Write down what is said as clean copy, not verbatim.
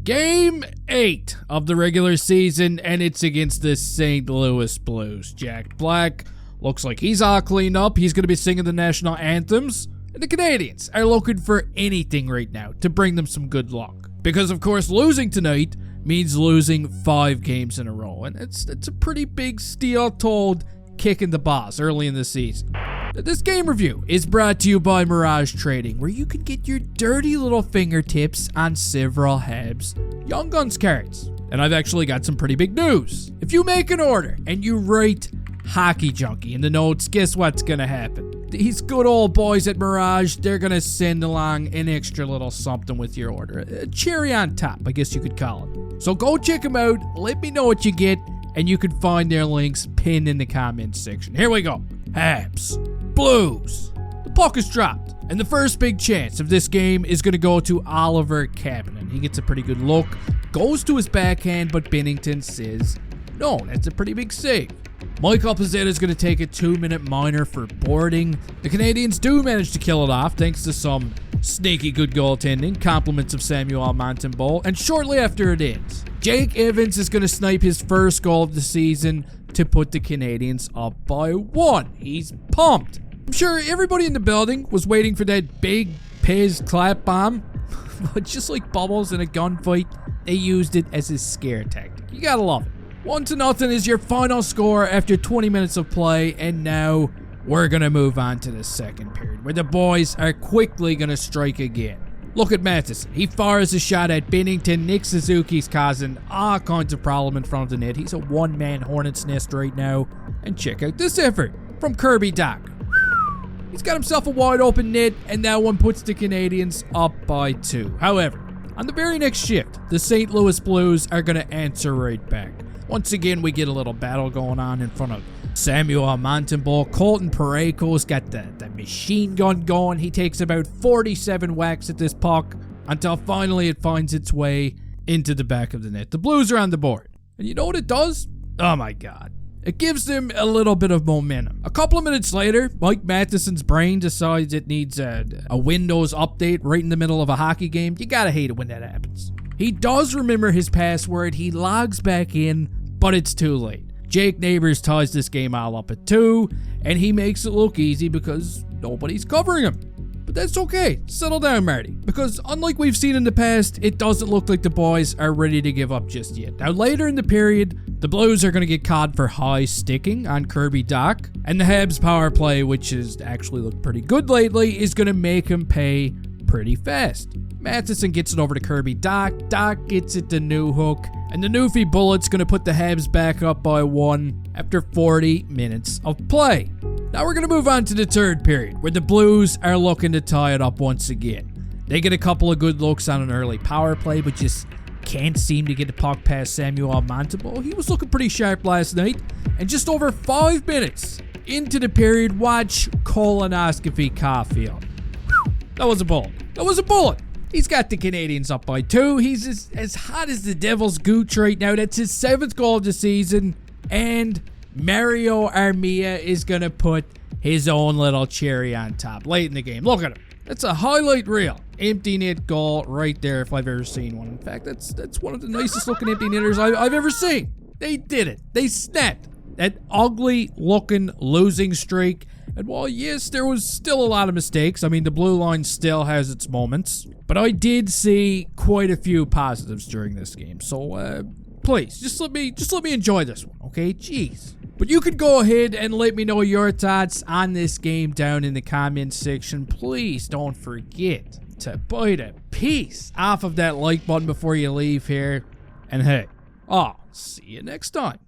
Game 8 of the regular season, and it's against the St. Louis Blues. Jack Black looks like he's all cleaned up. He's going to be singing the national anthems. And the Canadiens are looking for anything right now to bring them some good luck. Because, of course, losing tonight means losing 5 games in a row. And it's a pretty big steel-toed kick in the balls early in the season. This game review is brought to you by Miraj Trading, where you can get your dirty little fingertips on several Habs Young Guns cards. And I've actually got some pretty big news. If you make an order and you write Hockey Junkie in the notes, guess what's gonna happen? These good old boys at Miraj, they're gonna send along an extra little something with your order. A cherry on top, I guess you could call it. So go check them out, let me know what you get, and you can find their links pinned in the comments section. Here we go. Habs Blues. The puck is dropped, and the first big chance of this game is going to go to Oliver Kapanen. He gets a pretty good look, goes to his backhand, but Binnington says, no, that's a pretty big save. Michael Pezzetta is going to take a 2-minute minor for boarding. The Canadiens do manage to kill it off thanks to some sneaky good goaltending, compliments of Samuel Montembeault, and shortly after it ends, Jake Evans is going to snipe his first goal of the season to put the Canadiens up by 1. He's pumped. I'm sure everybody in the building was waiting for that big Pez clap bomb, but just like Bubbles in a gunfight, they used it as a scare tactic. You gotta love it. 1-0 is your final score after 20 minutes of play, and now we're gonna move on to the second period, where the boys are quickly gonna strike again. Look at Matheson. He fires a shot at Binnington. Nick Suzuki's causing all kinds of problem in front of the net. He's a one-man hornet's nest right now. And check out this effort from Kirby Dach. He's got himself a wide open net, and that one puts the Canadiens up by 2. However, on the very next shift, the St. Louis Blues are going to answer right back. Once again, we get a little battle going on in front of Samuel Montembeault. Colton Parayko's got the machine gun going. He takes about 47 whacks at this puck until finally it finds its way into the back of the net. The Blues are on the board. And you know what it does? Oh my God. It gives them a little bit of momentum. A couple of minutes later, Mike Matheson's brain decides it needs a Windows update right in the middle of a hockey game. You gotta hate it when that happens. He does remember his password. He logs back in, but it's too late. Jake Neighbors ties this game all up at 2, and he makes it look easy because nobody's covering him. But that's okay. Settle down, Marty. Because unlike we've seen in the past, it doesn't look like the boys are ready to give up just yet. Now, later in the period, the Blues are going to get caught for high sticking on Kirby Dach, and the Habs power play, which has actually looked pretty good lately, is going to make him pay pretty fast. Matheson gets it over to Kirby Dach. Dach gets it to Newhook. And the Newfie Bullet's going to put the Habs back up by 1 after 40 minutes of play. Now we're going to move on to the third period, where the Blues are looking to tie it up once again. They get a couple of good looks on an early power play, but just can't seem to get the puck past Samuel Montembeault. He was looking pretty sharp last night. And just over 5 minutes into the period, watch colonoscopy Caulfield. That was a bullet. That was a bullet. He's got the Canadiens up by 2. He's as hot as the devil's gooch right now. That's his 7th goal of the season. And Mario Armia is going to put his own little cherry on top late in the game. Look at him. That's a highlight reel. Empty net goal right there if I've ever seen one. In fact, that's one of the nicest looking empty netters I've ever seen. They did it. They snapped that ugly looking losing streak. And while, yes, there was still a lot of mistakes, I mean, the blue line still has its moments, but I did see quite a few positives during this game. So, please, just let me enjoy this one, okay? Jeez. But you can go ahead and let me know your thoughts on this game down in the comments section. Please don't forget to bite a piece off of that like button before you leave here. And hey, I'll see you next time.